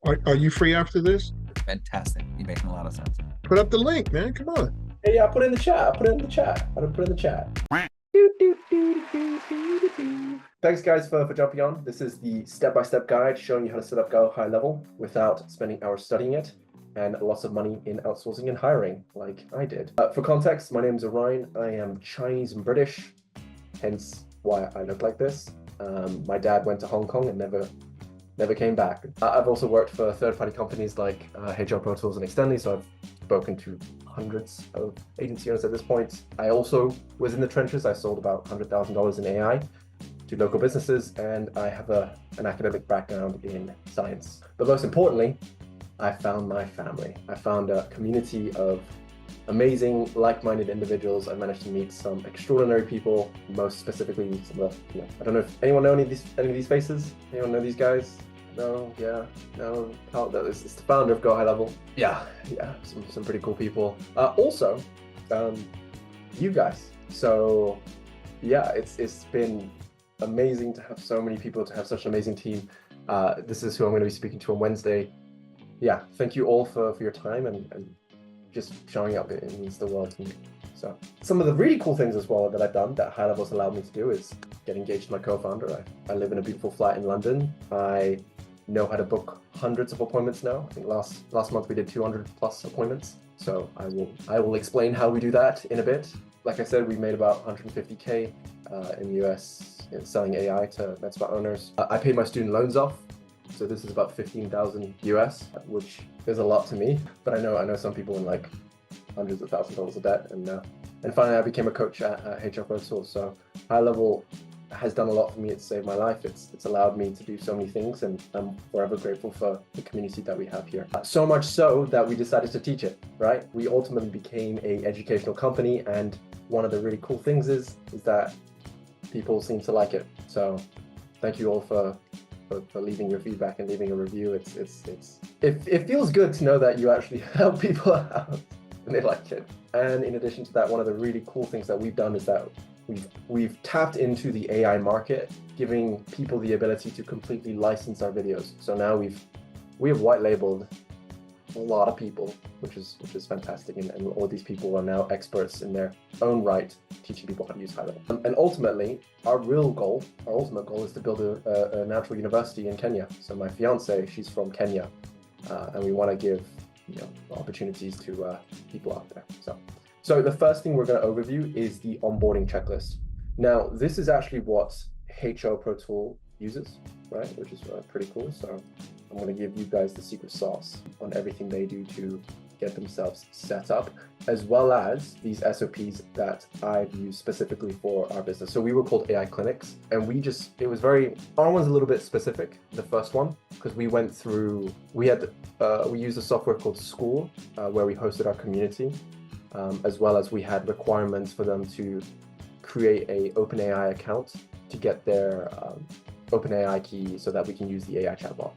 Are you free after this? Fantastic. You're making a lot of sense. Put up the link, man. Come on. Hey, yeah, I put it in the chat. I put it in the chat. Thanks, guys, for jumping on. This is the step-by-step guide showing you how to set up GoHighLevel without spending hours studying it and lots of money in outsourcing and hiring, like I did. For context, my name is Orien. I am Chinese and British, hence why I look like this. My dad went to Hong Kong and never came back. I've also worked for third-party companies like HR Pro Tools and Extendly, so I've spoken to hundreds of agency owners at this point. I also was in the trenches. I sold about $100,000 in AI to local businesses, and I have an academic background in science. But most importantly, I found my family. I found a community of amazing, like-minded individuals. I managed to meet some extraordinary people, most specifically some of the, I don't know if anyone know any of these faces? Anyone know these guys? No, yeah, no. Oh, it's the founder of GoHighLevel. Yeah, some pretty cool people. Also, you guys. So, yeah, it's been amazing to have so many people, to have such an amazing team. This is who I'm going to be speaking to on Wednesday. Yeah, thank you all for your time and just showing up. It means the world to me. So some of the really cool things as well that I've done that HighLevel's allowed me to do is get engaged to my co-founder. I live in a beautiful flat in London. I know how to book hundreds of appointments now. I think last month we did 200 plus appointments. So I will explain how we do that in a bit. Like I said, we made about 150K in the US selling AI to MedSpa owners. I paid my student loans off. So this is about 15,000 US, which is a lot to me. But I know some people in like hundreds of thousands of dollars of debt. And finally, I became a coach at HR Pro Tools. So HighLevel has done a lot for me. It's saved my life. It's allowed me to do so many things, and I'm forever grateful for the community that we have here. So much so that we decided to teach it, right? We ultimately became an educational company, and one of the really cool things is that people seem to like it. So thank you all for leaving your feedback and leaving a review. It feels good to know that you actually help people out and they like it. And in addition to that, one of the really cool things that we've done is that we've tapped into the AI market, giving people the ability to completely license our videos. So now we have white labeled a lot of people, which is fantastic, and all these people are now experts in their own right, teaching people how to use HighLevel. And ultimately, our ultimate goal is to build a natural university in Kenya. So my fiance, she's from Kenya, and we want to give opportunities to people out there. So the first thing we're going to overview is the onboarding checklist. Now, this is actually what HR Pro Tool uses, right? Which is pretty cool. So I'm going to give you guys the secret sauce on everything they do to get themselves set up, as well as these SOPs that I've used specifically for our business. So we were called AI Clinics, and our one's a little bit specific, the first one, because we used a software called School, where we hosted our community, as well as we had requirements for them to create a OpenAI account to get their OpenAI key so that we can use the AI chatbot.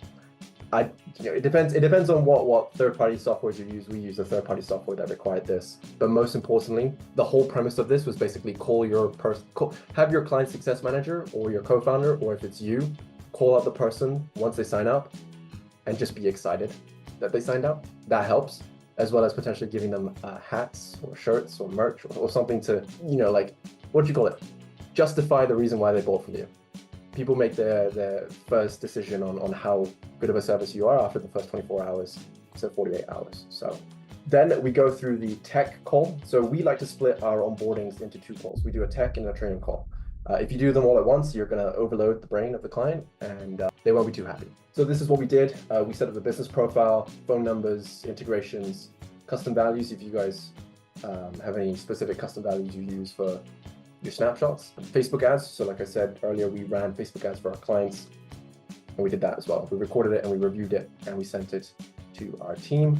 It depends on what third-party software you use. We use a third-party software that required this. But most importantly, the whole premise of this was basically have your client success manager or your co-founder, or if it's you, call out the person once they sign up and just be excited that they signed up. That helps, as well as potentially giving them hats or shirts or merch or something to, justify the reason why they bought from you. People make their first decision on how good of a service you are after the first 24 hours, so 48 hours. So then we go through the tech call. So we like to split our onboardings into two calls. We do a tech and a training call. If you do them all at once, you're going to overload the brain of the client, and they won't be too happy. So this is what we did. We set up a business profile, phone numbers, integrations, custom values. If you guys have any specific custom values you use for your snapshots, Facebook ads. So like I said earlier, we ran Facebook ads for our clients, and we did that as well. We recorded it and we reviewed it and we sent it to our team.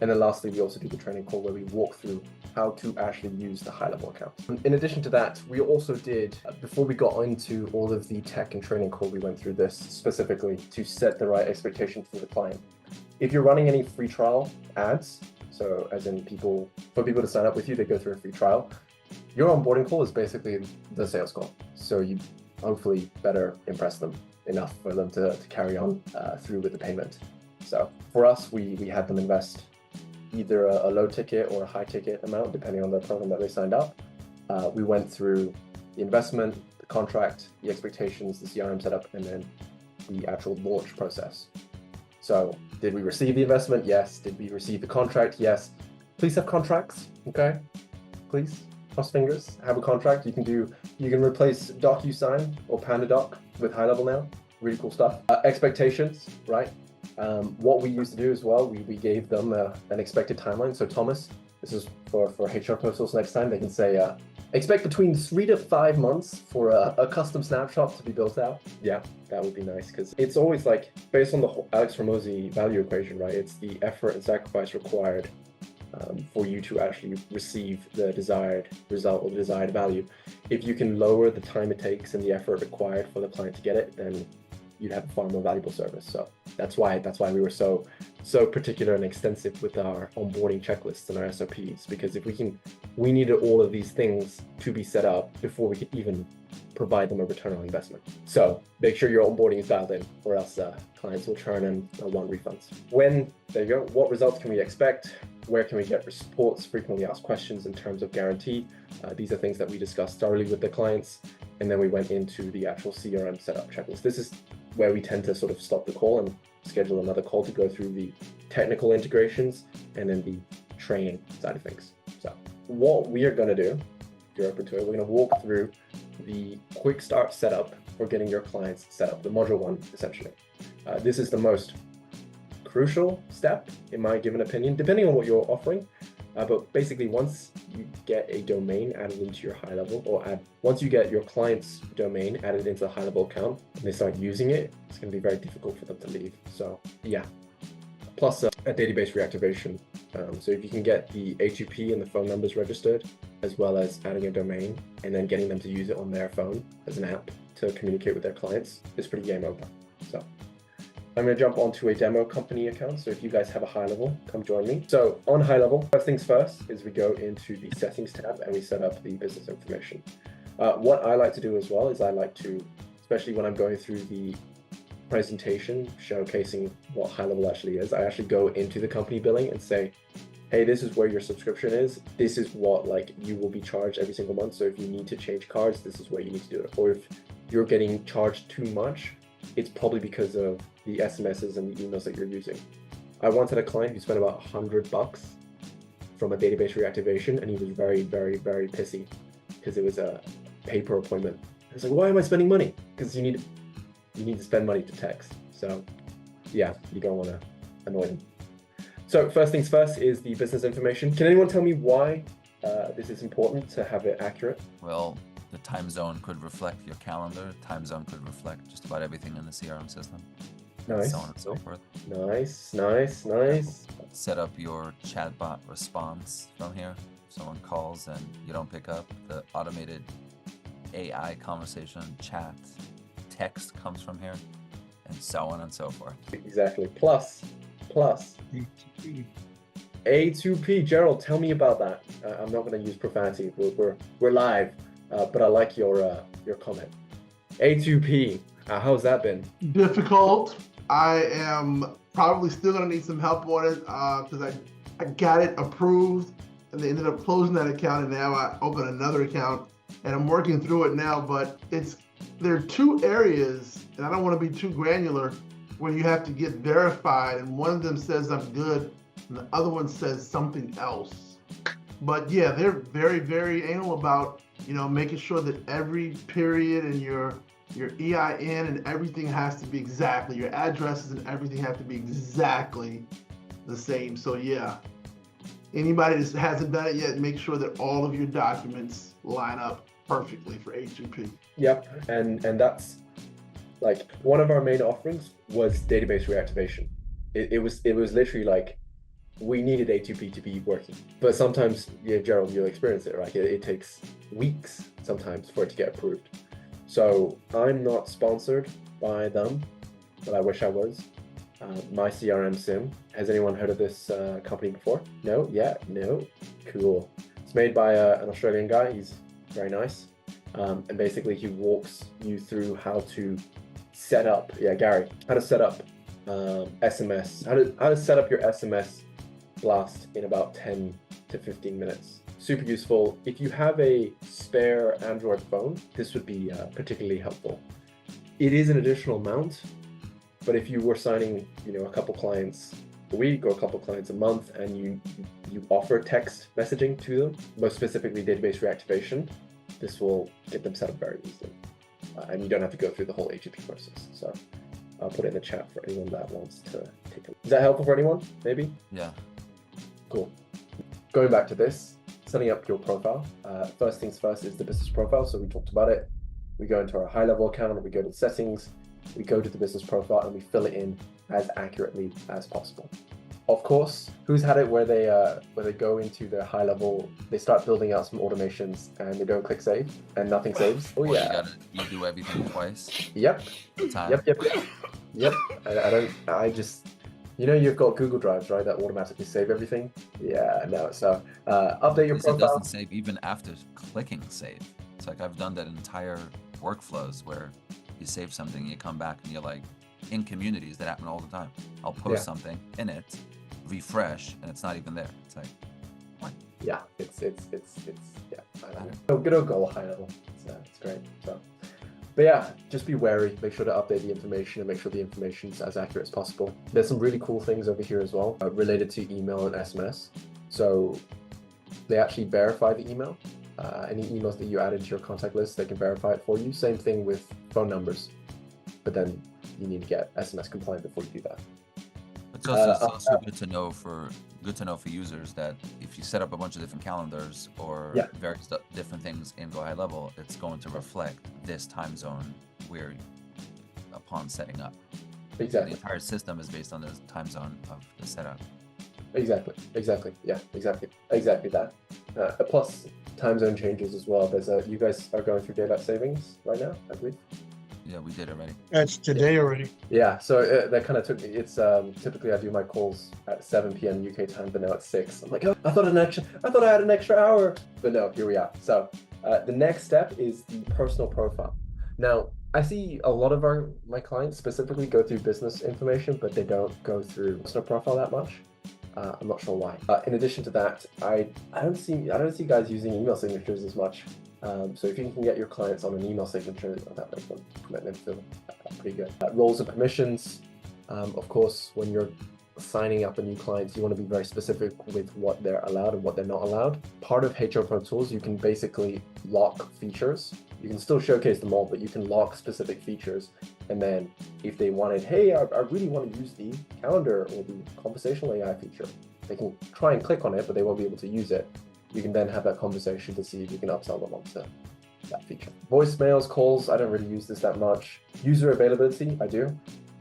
And then lastly, we also do the training call where we walk through how to actually use the HighLevel account. In addition to that, we also did, before we got into all of the tech and training call, we went through this specifically to set the right expectation for the client. If you're running any free trial ads, so as in for people to sign up with you, they go through a free trial. Your onboarding call is basically the sales call. So you hopefully better impress them enough for them to carry on through with the payment. So for us, we had them invest either a low ticket or a high ticket amount, depending on the program that they signed up. We went through the investment, the contract, the expectations, the CRM setup, and then the actual launch process. So did we receive the investment? Yes. Did we receive the contract? Yes. Please have contracts, okay? Please, cross fingers, have a contract. You can replace DocuSign or PandaDoc with HighLevel now. Really cool stuff. Expectations, right? What we used to do as well, we gave them an expected timeline. So Thomas, this is for HR proposals next time, they can say, expect between 3 to 5 months for a custom snapshot to be built out. Yeah, that would be nice, because it's always like, based on the whole Alex Hormozi value equation, right? It's the effort and sacrifice required for you to actually receive the desired result or the desired value. If you can lower the time it takes and the effort required for the client to get it, then you'd have a far more valuable service. So that's why we were so particular and extensive with our onboarding checklists and our SOPs, because we needed all of these things to be set up before we could even provide them a return on investment. So make sure your onboarding is dialed in, or else clients will churn and want refunds. There you go. What results can we expect? Where can we get reports, frequently asked questions in terms of guarantee? These are things that we discussed thoroughly with the clients. And then we went into the actual CRM setup checklist. This is where we tend to sort of stop the call and schedule another call to go through the technical integrations and then the training side of things. So what we are going to do, if you're open to it, we're going to walk through the quick start setup for getting your clients set up, the module 1, essentially. This is the most crucial step, in my given opinion, depending on what you're offering. But basically, once you get a domain added into your HighLevel, or once you get your client's domain added into the HighLevel account and they start using it, it's going to be very difficult for them to leave. So yeah, plus a database reactivation. So if you can get the HTTP and the phone numbers registered, as well as adding a domain and then getting them to use it on their phone as an app to communicate with their clients, it's pretty game over. So I'm going to jump onto a demo company account. So if you guys have a HighLevel, come join me. So on HighLevel, first things first is we go into the settings tab and we set up the business information. What I like to do as well is I like to, especially when I'm going through the presentation showcasing what HighLevel actually is, I actually go into the company billing and say, hey, this is where your subscription is. This is what you will be charged every single month. So if you need to change cards, this is where you need to do it. Or if you're getting charged too much, it's probably because of the SMSs and the emails that you're using. I once had a client who spent about $100 from a database reactivation, and he was very, very, very pissy because it was a paper appointment. I was like, why am I spending money? Because you need to spend money to text. So yeah, you don't want to annoy them. So first things first is the business information. Can anyone tell me why this is important to have it accurate? Well, the time zone could reflect your calendar. Time zone could reflect just about everything in the CRM system. Nice. So on and so forth. Nice, nice, nice. Set up your chatbot response from here. If someone calls and you don't pick up, the automated AI conversation chat text comes from here, and so on and so forth. Exactly. Plus A2P. Gerald, tell me about that. I'm not going to use profanity. We're live, but I like your comment. A2P. How's that been? Difficult. I am probably still going to need some help on it because I got it approved and they ended up closing that account, and now I open another account and I'm working through it now. But there are two areas, and I don't want to be too granular, where you have to get verified, and one of them says I'm good and the other one says something else. But yeah, they're very, very anal about, making sure that every period and your EIN and everything has to be exactly, your addresses and everything have to be exactly the same. So yeah, anybody that hasn't done it yet, make sure that all of your documents line up perfectly for H2P. Yep, and that's one of our main offerings was database reactivation. It was literally we needed A2P to be working. But sometimes, yeah, Gerald, you'll experience it, right? It takes weeks sometimes for it to get approved. So I'm not sponsored by them, but I wish I was. My CRM Sim. Has anyone heard of this company before? No? Yeah? No? Cool. It's made by an Australian guy. He's very nice. And basically he walks you through how to set up, Gary, how to set up SMS, how to set up your SMS blast in about 10 to 15 minutes. Super useful. If you have a spare Android phone, this would be particularly helpful. It is an additional amount, but if you were signing, a couple clients a week or a couple clients a month, and you offer text messaging to them, most specifically database reactivation, this will get them set up very easily, and you don't have to go through the whole A2P process. So I'll put it in the chat for anyone that wants to take it. Is that helpful for anyone? Maybe. Yeah. Cool. Going back to this, setting up your profile. First things first is the business profile. So we talked about it. We go into our high-level account, and we go to settings, we go to the business profile, and we fill it in as accurately as possible. Of course, who's had it where they go into their high level, they start building out some automations and they don't click save and nothing saves? Oh Or yeah. you do everything twice. Yep. Time. Yep. I just, you've got Google Drives, right? That automatically save everything. Yeah, no. So update your It profile. doesn't save even after clicking save. It's like I've done that entire workflows where you save something, you come back and you're like, in communities that happen all the time. I'll post something in it, refresh, and it's not even there. It's like, what? Yeah, it's good old GoHighLevel. It's great. So, but yeah, just be wary. Make sure to update the information and make sure the information is as accurate as possible. There's some really cool things over here as well related to email and SMS. So they actually verify the email. Any emails that you add into your contact list, they can verify it for you. Same thing with phone numbers, but then you need to get SMS compliant before you do that. It's also good to know for users that if you set up a bunch of different calendars or various different things in GoHighLevel, it's going to reflect this time zone where upon setting up. Exactly. So the entire system is based on the time zone of the setup. Exactly. Yeah, exactly that. Plus time zone changes as well. You guys are going through daylight savings right now, I believe. Yeah, we did already. That's today already. Yeah, so that kind of took me. It's typically I do my calls at 7 p.m. UK time, but now it's 6. I'm like, oh, I thought I had an extra hour, but no, here we are. So the next step is the personal profile. Now I see a lot of my clients specifically go through business information, but they don't go through personal profile that much. I'm not sure why. In addition to that, I don't see guys using email signatures as much. So if you can get your clients on an email signature, that makes them feel pretty good. Roles and permissions. Of course, when you're signing up a new client, you want to be very specific with what they're allowed and what they're not allowed. Part of HR Pro Tools, you can basically lock features. You can still showcase them all, but you can lock specific features. And then if they wanted, hey, I really want to use the calendar or the conversational AI feature, they can try and click on it, but they won't be able to use it. You can then have that conversation to see if you can upsell them onto that feature. Voicemails, calls, I don't really use this that much. User availability, I do.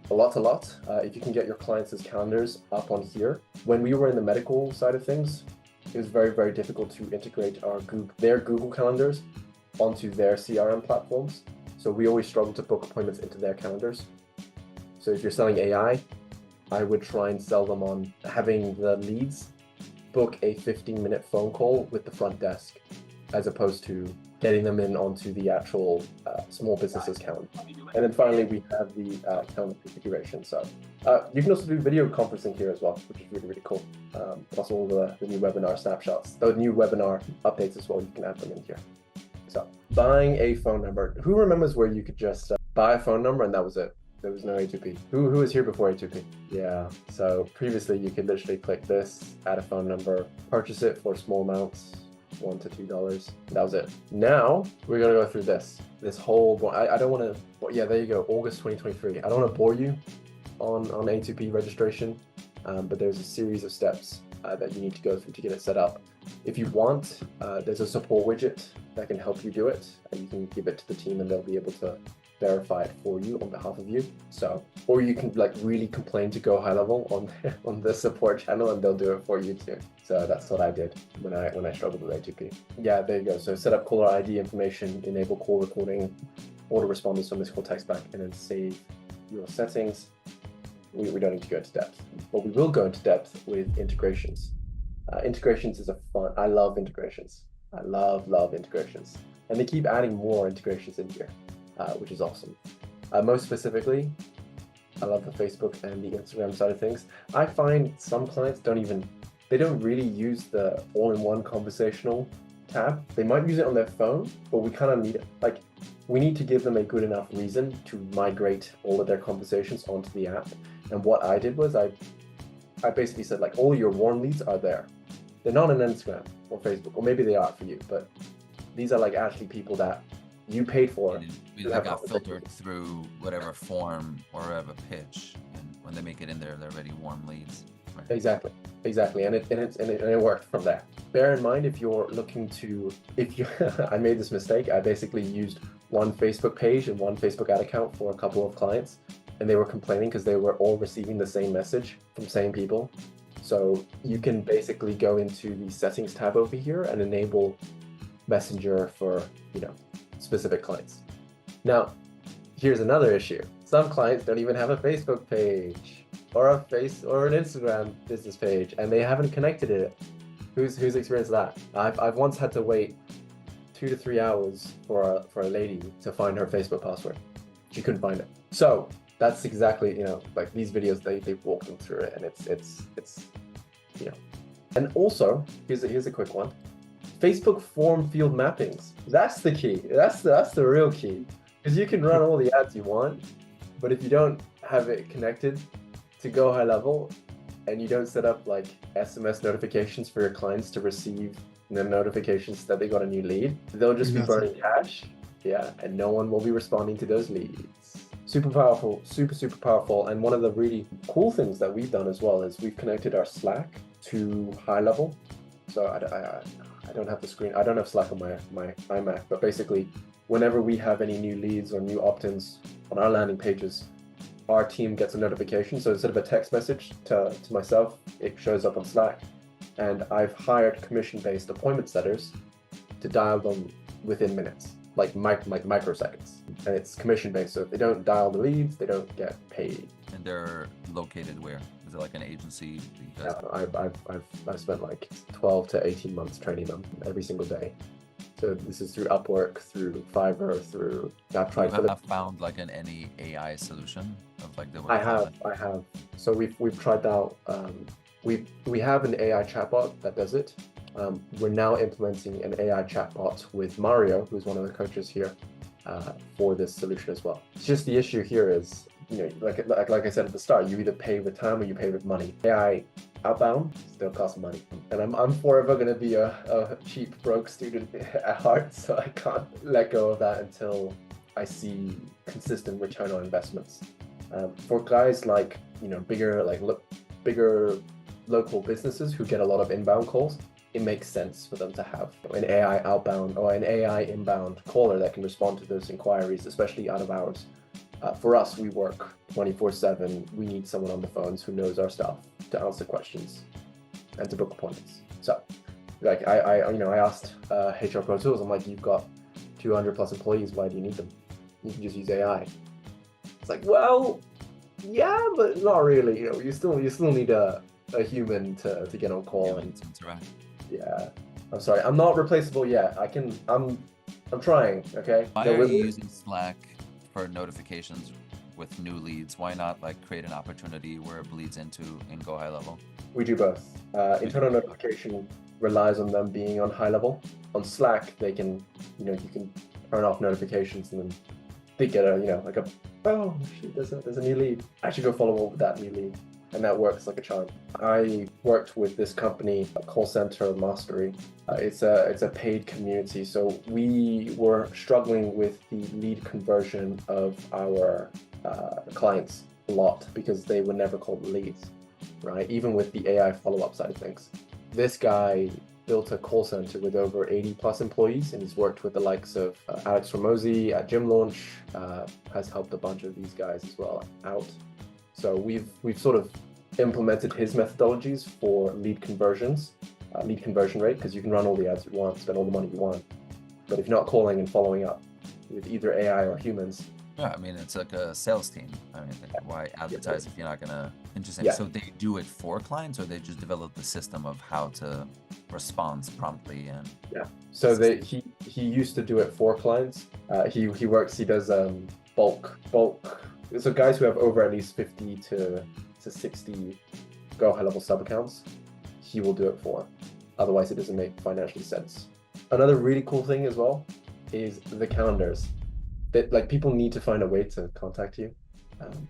A lot. If you can get your clients' calendars up on here. When we were in the medical side of things, it was very, very difficult to integrate their Google calendars onto their CRM platforms. So we always struggled to book appointments into their calendars. So if you're selling AI, I would try and sell them on having the leads book a 15-minute phone call with the front desk, as opposed to getting them in onto the actual small businesses calendar. And then finally, we have the calendar configuration. So you can also do video conferencing here as well, which is really, really cool. Plus all the new webinar snapshots, the new webinar updates as well, you can add them in here. So buying a phone number. Who remembers where you could just buy a phone number and that was it? There was no A2P. Who was here before A2P? Yeah, so previously you could literally click this, add a phone number, purchase it for small amounts, $1 to $2. That was it. Now we're gonna go through this whole, I don't wanna, yeah, there you go, August 2023. I don't wanna bore you on A2P registration, but there's a series of steps that you need to go through to get it set up. If you want, there's a support widget that can help you do it, and you can give it to the team and they'll be able to verify it for you on behalf of you. So, or you can like really complain to GoHighLevel on the support channel and they'll do it for you too. So that's what I did when I struggled with A2P. Yeah, there you go. So set up caller ID information, enable call recording, autoresponders from this call text back, and then save your settings. We don't need to go into depth, but we will go into depth with integrations. Integrations is I love integrations. I love integrations. And they keep adding more integrations in here, which is awesome. Most specifically, I love the Facebook and the Instagram side of things. I find some clients they don't really use the all-in-one conversational tab. They might use it on their phone, but we kind of need it. Like, we need to give them a good enough reason to migrate all of their conversations onto the app. And what I did was I basically said, like, all your warm leads are there. They're not on Instagram or Facebook, or maybe they are for you, but these are like actually people that you paid for. We got filtered through whatever form or whatever pitch, and when they make it in there, they're already warm leads. Right? Exactly, and it worked from there. Bear in mind, if you're looking to, I made this mistake. I basically used one Facebook page and one Facebook ad account for a couple of clients, and they were complaining because they were all receiving the same message from same people. So you can basically go into the settings tab over here and enable Messenger for, specific clients. Now, here's another issue. Some clients don't even have a Facebook page or an Instagram business page, and they haven't connected it. Who's experienced that? I've once had to wait 2 to 3 hours for a lady to find her Facebook password. She couldn't find it. So that's exactly, like these videos, they walk them through it, and it's And also, here's a quick one. Facebook form field mappings. That's the key. That's the real key. Because you can run all the ads you want, but if you don't have it connected to GoHighLevel, and you don't set up like SMS notifications for your clients to receive the notifications that they got a new lead, they'll just be burning cash. Yeah, and no one will be responding to those leads. Super powerful, super powerful. And one of the really cool things that we've done as well is we've connected our Slack to HighLevel. So I don't have the screen. I don't have Slack on my iMac, but basically, whenever we have any new leads or new opt-ins on our landing pages, our team gets a notification. So instead of a text message to myself, it shows up on Slack. And I've hired commission-based appointment setters to dial them within minutes, like microseconds. And it's commission-based, so if they don't dial the leads, they don't get paid. And they're located where? Is it like an agency? Yeah, I've spent like 12 to 18 months training them every single day. So this is through Upwork, through Fiverr, through. I've tried. You have found like any AI solution of like the. I have. So we've tried out. We have an AI chatbot that does it. We're now implementing an AI chatbot with Mario, who's one of the coaches here, for this solution as well. It's just the issue here is, like I said at the start, you either pay with time or you pay with money. AI outbound still costs money, and I'm forever going to be a cheap broke student at heart, so I can't let go of that until I see consistent return on investments. For guys like bigger local businesses who get a lot of inbound calls, it makes sense for them to have an AI outbound or an AI inbound caller that can respond to those inquiries, especially out of hours. For us, we work 24/7. We need someone on the phones who knows our stuff to answer questions and to book appointments. So, like I asked HR Pro Tools, I'm like, you've got 200 plus employees. Why do you need them? You can just use AI. It's like, well, yeah, but not really. You still need a human to get on call and interact. Yeah, I'm sorry, I'm not replaceable yet. I'm trying. Okay. Why are you using Slack for notifications with new leads? Why not like create an opportunity where it bleeds into in GoHighLevel? We do both. Internal notification relies on them being on HighLevel. On Slack, they can, you can turn off notifications and then they get oh shit, there's a new lead. I should go follow up with that new lead. And that works like a charm. I worked with this company, Call Center Mastery. It's a paid community, so we were struggling with the lead conversion of our clients a lot because they were never called leads, right? Even with the AI follow-up side of things. This guy built a call center with over 80 plus employees, and he's worked with the likes of Alex Ramosi at Gym Launch, has helped a bunch of these guys as well out. So we've sort of implemented his methodologies for lead conversion rate, because you can run all the ads you want, spend all the money you want. But if you're not calling and following up with either AI or humans. Yeah, I mean, it's like a sales team. I mean, why advertise if you're not going to? Interesting. Yeah. So they do it for clients, or they just develop the system of how to respond promptly and. Yeah. So he used to do it for clients. He does bulk So guys who have over at least 50 to 60 GoHighLevel sub accounts, he will do it for. Otherwise, it doesn't make financial sense. Another really cool thing as well is the calendars. That like people need to find a way to contact you,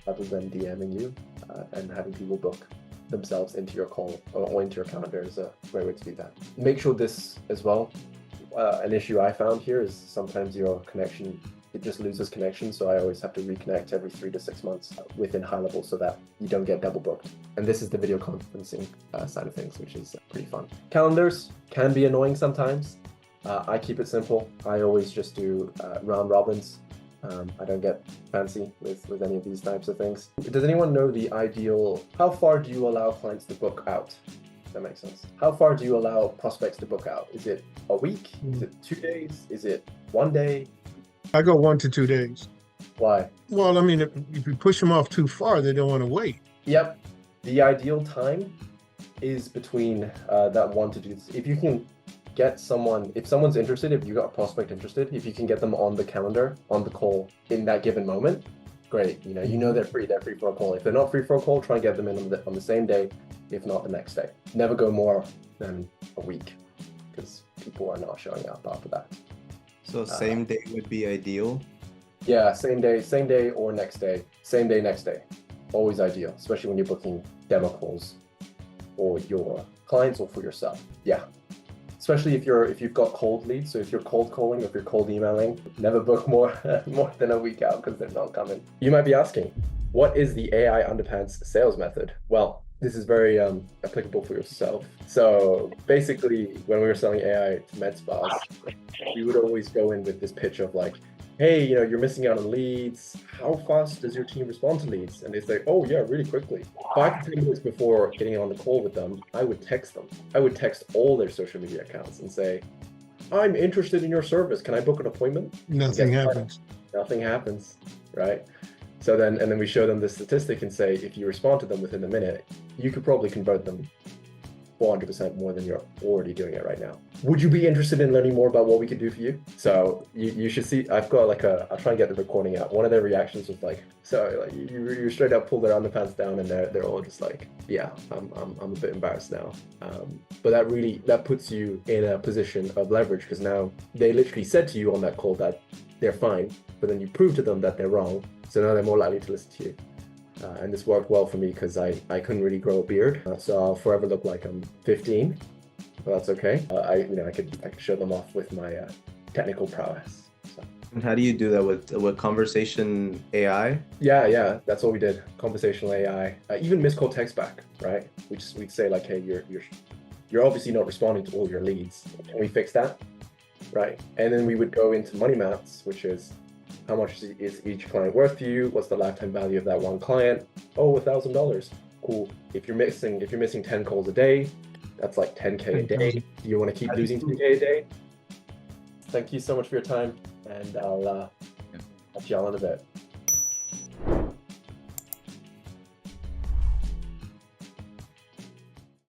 other than DMing you, and having people book themselves into your call or into your calendar is a great way to do that. Make sure this as well. An issue I found here is sometimes your connection, it just loses connection. So I always have to reconnect every 3 to 6 months within HighLevel so that you don't get double booked. And this is the video conferencing side of things, which is pretty fun. Calendars can be annoying sometimes. I keep it simple. I always just do round robins. I don't get fancy with any of these types of things. Does anyone know the ideal, how far do you allow clients to book out? If that makes sense. How far do you allow prospects to book out? Is it a week? Is it 2 days? Is it 1 day? I go 1 to 2 days. Why? Well, I mean, if you push them off too far, they don't want to wait. Yep. The ideal time is between that 1 to 2. If you can get someone, if someone's interested, if you got a prospect interested, if you can get them on the calendar, on the call in that given moment, great. You know they're free for a call. If they're not free for a call, try and get them in on the same day, if not the next day. Never go more than a week because people are not showing up after that. So same day would be ideal? Yeah, same day or next day. Same day, next day. Always ideal, especially when you're booking demo calls for your clients or for yourself. Yeah. Especially if you've got cold leads. So if you're cold calling or if you're cold emailing, never book more than a week out because they're not coming. You might be asking, what is the AI Underpants sales method? Well, this is very applicable for yourself. So basically, when we were selling AI to med spas, we would always go in with this pitch of like, hey, you're missing out on leads. How fast does your team respond to leads? And they say, oh yeah, really quickly. 5 to 10 minutes before getting on the call with them, I would text them. I would text all their social media accounts and say, I'm interested in your service. Can I book an appointment? Nothing happens. Nothing happens, right? So then we show them the statistic and say, if you respond to them within a minute, you could probably convert them 400% more than you're already doing it right now. Would you be interested in learning more about what we could do for you? So you should see, I've got like I'll try and get the recording out. One of their reactions was like, so like you straight up pull their underpants down and they're all just like, yeah, I'm a bit embarrassed now. But that puts you in a position of leverage because now they literally said to you on that call that they're fine, but then you prove to them that they're wrong. So now they're more likely to listen to you. And this worked well for me because I couldn't really grow a beard. So I'll forever look like I'm 15, but that's okay. I could show them off with my technical prowess. So. And how do you do that with conversation AI? Yeah, that's what we did. Conversational AI, even missed call text back, right? We'd say like, hey, you're obviously not responding to all your leads. Can we fix that? Right. And then we would go into money maths, which is how much is each client worth to you? What's the lifetime value of that one client? Oh, $1,000. Cool. If you're missing 10 calls a day, that's like 10K a day. Do you want to keep losing 2K a day? Thank you so much for your time, and I'll chat you all in a bit.